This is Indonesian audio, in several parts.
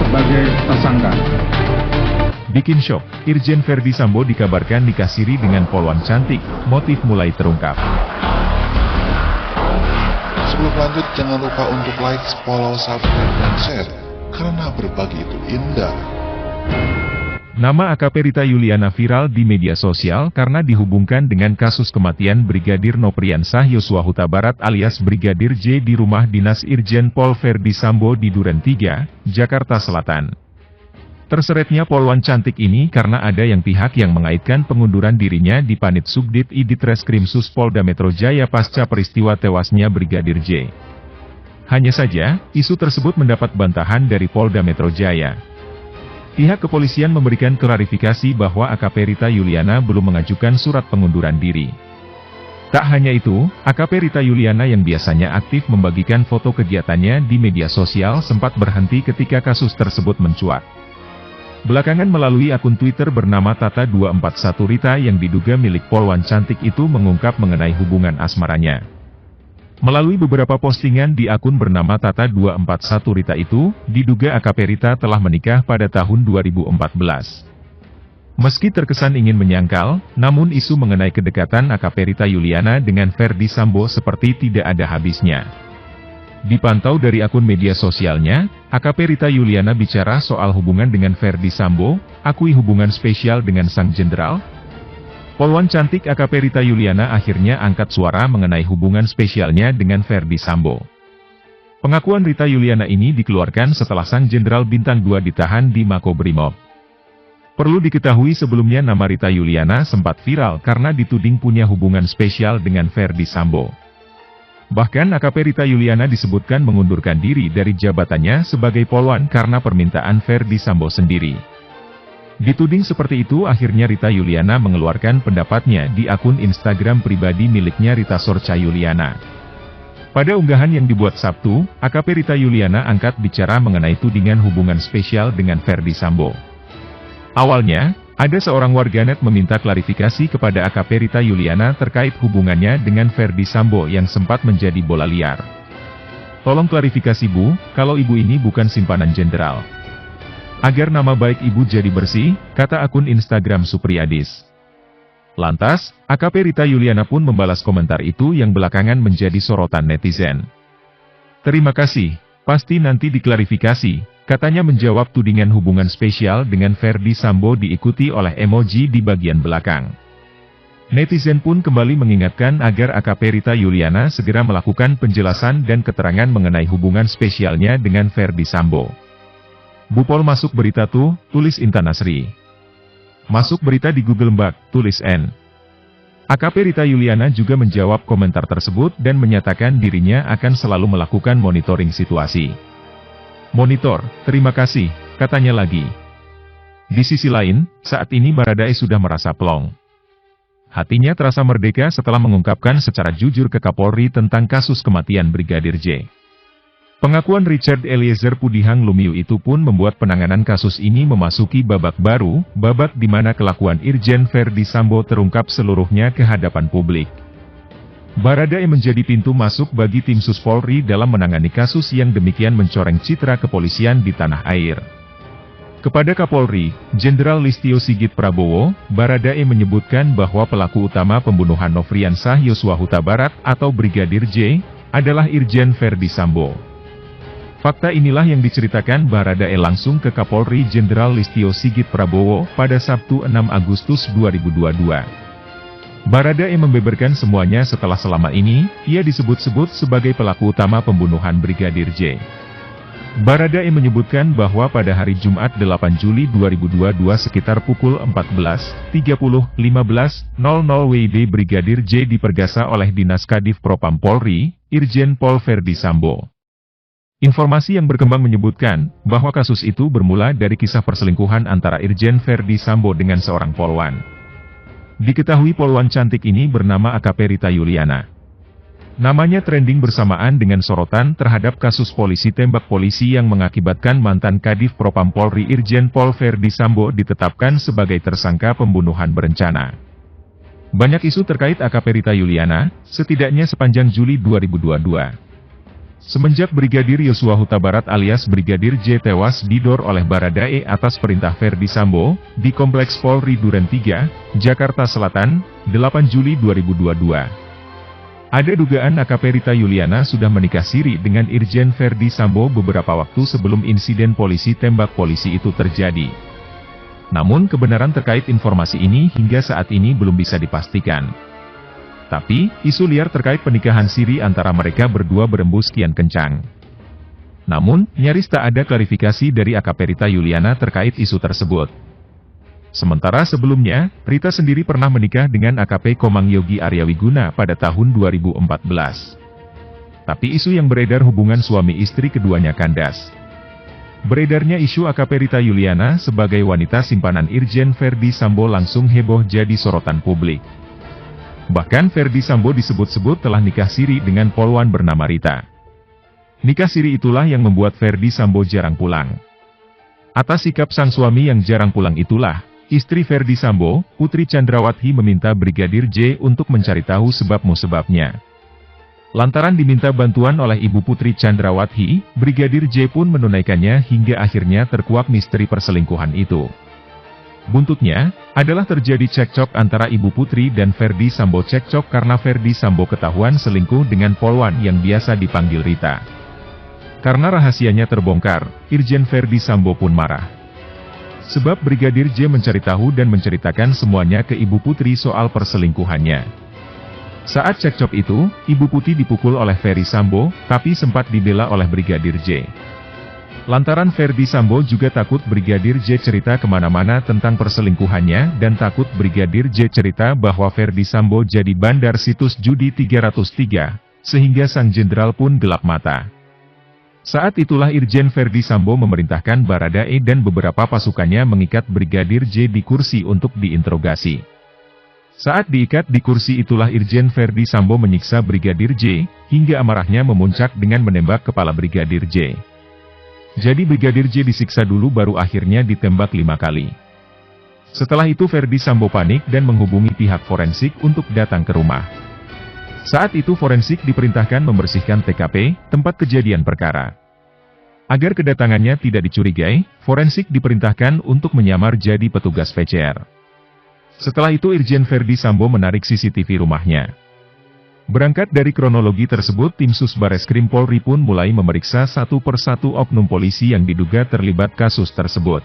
sebagai tersangka. Bikin shock, Irjen Verdi Sambo dikabarkan nikah siri dengan polwan cantik, motif mulai terungkap. Sebelum lanjut, jangan lupa untuk like, follow, subscribe, dan share, karena berbagi itu indah. Nama AKP Rita Yuliana viral di media sosial karena dihubungkan dengan kasus kematian Brigadir Nopriansah Yosua Huta Barat alias Brigadir J di rumah dinas Irjen Pol Verdi Sambo di Duren 3, Jakarta Selatan. Terseretnya polwan cantik ini karena ada yang pihak yang mengaitkan pengunduran dirinya di Panit Subdit I Ditreskrim Sus Polda Metro Jaya pasca peristiwa tewasnya Brigadir J. Hanya saja, isu tersebut mendapat bantahan dari Polda Metro Jaya. Pihak kepolisian memberikan klarifikasi bahwa AKP Rita Yuliana belum mengajukan surat pengunduran diri. Tak hanya itu, AKP Rita Yuliana yang biasanya aktif membagikan foto kegiatannya di media sosial sempat berhenti ketika kasus tersebut mencuat. Belakangan melalui akun Twitter bernama Tata241 Rita yang diduga milik polwan cantik itu mengungkap mengenai hubungan asmaranya. Melalui beberapa postingan di akun bernama Tata241 Rita itu, diduga AKP Rita telah menikah pada tahun 2014. Meski terkesan ingin menyangkal, namun isu mengenai kedekatan AKP Rita Yuliana dengan Verdi Sambo seperti tidak ada habisnya. Dipantau dari akun media sosialnya, AKP Rita Yuliana bicara soal hubungan dengan Verdi Sambo, akui hubungan spesial dengan sang jenderal. Polwan cantik AKP Rita Yuliana akhirnya angkat suara mengenai hubungan spesialnya dengan Verdi Sambo. Pengakuan Rita Yuliana ini dikeluarkan setelah sang jenderal bintang 2 ditahan di Makobrimob. Perlu diketahui sebelumnya nama Rita Yuliana sempat viral karena dituding punya hubungan spesial dengan Verdi Sambo. Bahkan AKP Rita Yuliana disebutkan mengundurkan diri dari jabatannya sebagai polwan karena permintaan Verdi Sambo sendiri. Dituding seperti itu akhirnya Rita Yuliana mengeluarkan pendapatnya di akun Instagram pribadi miliknya Rita Sorcha Yuliana. Pada unggahan yang dibuat Sabtu, AKP Rita Yuliana angkat bicara mengenai tudingan hubungan spesial dengan Verdi Sambo. Awalnya, ada seorang warganet meminta klarifikasi kepada AKP Rita Yuliana terkait hubungannya dengan Verdi Sambo yang sempat menjadi bola liar. Tolong klarifikasi Bu, kalau ibu ini bukan simpanan jenderal. Agar nama baik ibu jadi bersih, kata akun Instagram Supriyadis. Lantas, AKP Rita Yuliana pun membalas komentar itu yang belakangan menjadi sorotan netizen. Terima kasih, pasti nanti diklarifikasi. Katanya menjawab tudingan hubungan spesial dengan Verdi Sambo diikuti oleh emoji di bagian belakang. Netizen pun kembali mengingatkan agar AKP Rita Yuliana segera melakukan penjelasan dan keterangan mengenai hubungan spesialnya dengan Verdi Sambo. Bupol masuk berita tuh, tulis Intan Nasri. Masuk berita di Google Mbak, tulis N. AKP Rita Yuliana juga menjawab komentar tersebut dan menyatakan dirinya akan selalu melakukan monitoring situasi. Monitor, terima kasih, katanya lagi. Di sisi lain, saat ini Baradae sudah merasa plong. Hatinya terasa merdeka setelah mengungkapkan secara jujur ke Kapolri tentang kasus kematian Brigadir J. Pengakuan Richard Eliezer Pudihang Lumiu itu pun membuat penanganan kasus ini memasuki babak baru, babak di mana kelakuan Irjen Verdi Sambo terungkap seluruhnya ke hadapan publik. Baradae menjadi pintu masuk bagi tim Sus Polri dalam menangani kasus yang demikian mencoreng citra kepolisian di tanah air. Kepada Kapolri, Jenderal Listio Sigit Prabowo, Baradae menyebutkan bahwa pelaku utama pembunuhan Nopriansah Yosua Huta Barat atau Brigadir J, adalah Irjen Verdi Sambo. Fakta inilah yang diceritakan Baradae langsung ke Kapolri Jenderal Listio Sigit Prabowo pada Sabtu 6 Agustus 2022. Baradae membeberkan semuanya setelah selama ini, ia disebut-sebut sebagai pelaku utama pembunuhan Brigadir J. Baradae menyebutkan bahwa pada hari Jumat 8 Juli 2022 sekitar pukul 14.30-15.00 WIB Brigadir J dipergasa oleh Dinas Kadif Propam Polri, Irjen Pol Verdi Sambo. Informasi yang berkembang menyebutkan bahwa kasus itu bermula dari kisah perselingkuhan antara Irjen Verdi Sambo dengan seorang polwan. Diketahui polwan cantik ini bernama AKP Rita Yuliana. Namanya trending bersamaan dengan sorotan terhadap kasus polisi tembak polisi yang mengakibatkan mantan Kadif Propam Polri Irjen Pol Verdi Sambo ditetapkan sebagai tersangka pembunuhan berencana. Banyak isu terkait AKP Rita Yuliana, setidaknya sepanjang Juli 2022. Semenjak Brigadir Yosua Huta Barat alias Brigadir J tewas didor oleh Baradae atas perintah Ferdi Sambo, di Kompleks Polri Duren 3, Jakarta Selatan, 8 Juli 2022. Ada dugaan AKP Rita Yuliana sudah menikah siri dengan Irjen Ferdi Sambo beberapa waktu sebelum insiden polisi tembak polisi itu terjadi. Namun kebenaran terkait informasi ini hingga saat ini belum bisa dipastikan. Tapi, isu liar terkait pernikahan siri antara mereka berdua berembus kian kencang. Namun, nyaris tak ada klarifikasi dari AKP Rita Yuliana terkait isu tersebut. Sementara sebelumnya, Rita sendiri pernah menikah dengan AKP Komang Yogi Aryawiguna pada tahun 2014. Tapi isu yang beredar hubungan suami istri keduanya kandas. Beredarnya isu AKP Rita Yuliana sebagai wanita simpanan Irjen Ferdi Sambo langsung heboh jadi sorotan publik. Bahkan Ferdi Sambo disebut-sebut telah nikah siri dengan polwan bernama Rita. Nikah siri itulah yang membuat Ferdi Sambo jarang pulang. Atas sikap sang suami yang jarang pulang itulah, istri Ferdi Sambo, Putri Chandrawati meminta Brigadir J untuk mencari tahu sebab-musababnya. Lantaran diminta bantuan oleh Ibu Putri Chandrawati, Brigadir J pun menunaikannya hingga akhirnya terkuak misteri perselingkuhan itu. Buntutnya, adalah terjadi cekcok antara Ibu Putri dan Ferdi Sambo. Cekcok karena Ferdi Sambo ketahuan selingkuh dengan polwan yang biasa dipanggil Rita. Karena rahasianya terbongkar, Irjen Ferdi Sambo pun marah. Sebab Brigadir J mencari tahu dan menceritakan semuanya ke Ibu Putri soal perselingkuhannya. Saat cekcok itu, Ibu Putri dipukul oleh Ferdi Sambo, tapi sempat dibela oleh Brigadir J. Lantaran Ferdi Sambo juga takut Brigadir J cerita kemana-mana tentang perselingkuhannya dan takut Brigadir J cerita bahwa Ferdi Sambo jadi bandar situs judi 303, sehingga sang jenderal pun gelap mata. Saat itulah Irjen Ferdi Sambo memerintahkan Baradae dan beberapa pasukannya mengikat Brigadir J di kursi untuk diinterogasi. Saat diikat di kursi itulah Irjen Ferdi Sambo menyiksa Brigadir J, hingga amarahnya memuncak dengan menembak kepala Brigadir J. Jadi Brigadir J disiksa dulu baru akhirnya ditembak 5 kali. Setelah itu Ferdi Sambo panik dan menghubungi pihak forensik untuk datang ke rumah. Saat itu forensik diperintahkan membersihkan TKP, tempat kejadian perkara. Agar kedatangannya tidak dicurigai, forensik diperintahkan untuk menyamar jadi petugas PCR. Setelah itu Irjen Ferdi Sambo menarik CCTV rumahnya. Berangkat dari kronologi tersebut, tim Susbareskrim Polri pun mulai memeriksa satu persatu oknum polisi yang diduga terlibat kasus tersebut.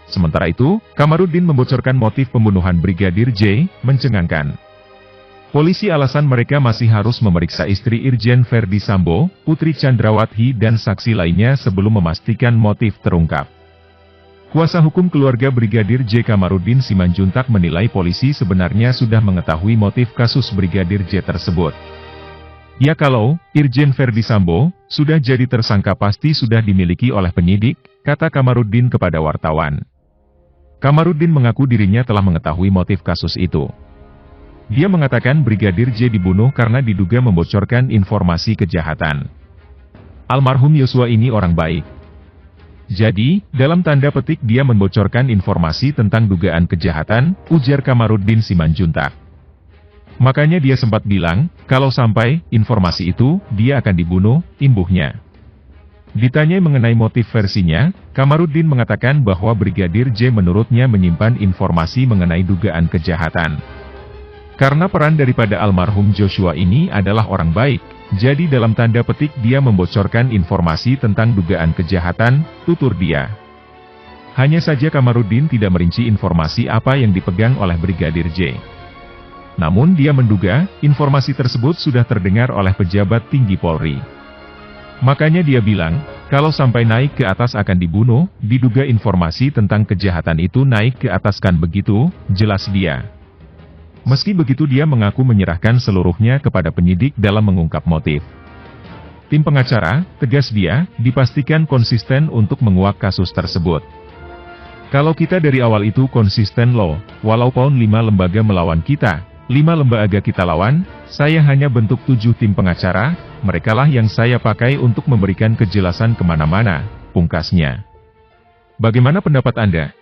Sementara itu, Kamarudin membocorkan motif pembunuhan Brigadir J, mencengangkan. Polisi alasan mereka masih harus memeriksa istri Irjen Ferdi Sambo, Putri Chandrawati dan saksi lainnya sebelum memastikan motif terungkap. Kuasa hukum keluarga Brigadir J Kamarudin Simanjuntak menilai polisi sebenarnya sudah mengetahui motif kasus Brigadir J tersebut. Ya kalau Irjen Ferdi Sambo sudah jadi tersangka pasti sudah dimiliki oleh penyidik, kata Kamarudin kepada wartawan. Kamarudin mengaku dirinya telah mengetahui motif kasus itu. Dia mengatakan Brigadir J dibunuh karena diduga membocorkan informasi kejahatan. Almarhum Yosua ini orang baik. Jadi, dalam tanda petik dia membocorkan informasi tentang dugaan kejahatan, ujar Kamarudin Simanjuntak. Makanya dia sempat bilang, kalau sampai informasi itu, dia akan dibunuh, imbuhnya. Ditanya mengenai motif versinya, Kamarudin mengatakan bahwa Brigadir J menurutnya menyimpan informasi mengenai dugaan kejahatan. Karena peran daripada almarhum Joshua ini adalah orang baik, jadi dalam tanda petik dia membocorkan informasi tentang dugaan kejahatan, tutur dia. Hanya saja Kamarudin tidak merinci informasi apa yang dipegang oleh Brigadir J. Namun dia menduga, informasi tersebut sudah terdengar oleh pejabat tinggi Polri. Makanya dia bilang, kalau sampai naik ke atas akan dibunuh, diduga informasi tentang kejahatan itu naik ke atas kan begitu, jelas dia. Meski begitu dia mengaku menyerahkan seluruhnya kepada penyidik dalam mengungkap motif. Tim pengacara, tegas dia, dipastikan konsisten untuk menguak kasus tersebut. Kalau kita dari awal itu konsisten loh, walaupun 5 lembaga melawan kita, 5 lembaga kita lawan, saya hanya bentuk 7 tim pengacara, merekalah yang saya pakai untuk memberikan kejelasan kemana-mana, pungkasnya. Bagaimana pendapat Anda?